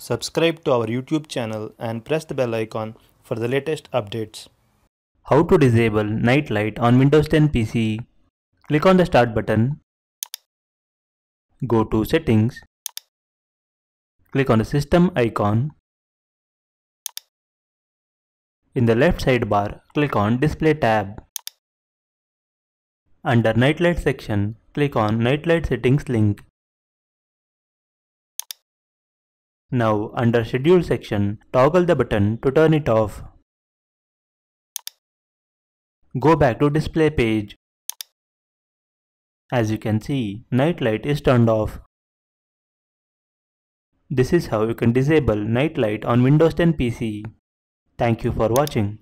Subscribe to our YouTube channel and press the bell icon for the latest updates. How to disable night light on Windows 10 PC. Click on the Start button. Go to Settings. Click on the System icon. In the left sidebar, click on Display tab. Under Night Light section, click on Night Light Settings link. Now under Schedule section, toggle the button to turn it off. Go back to Display page. As you can see, night light is turned off. This is how you can disable night light on Windows 10 PC. Thank you for watching.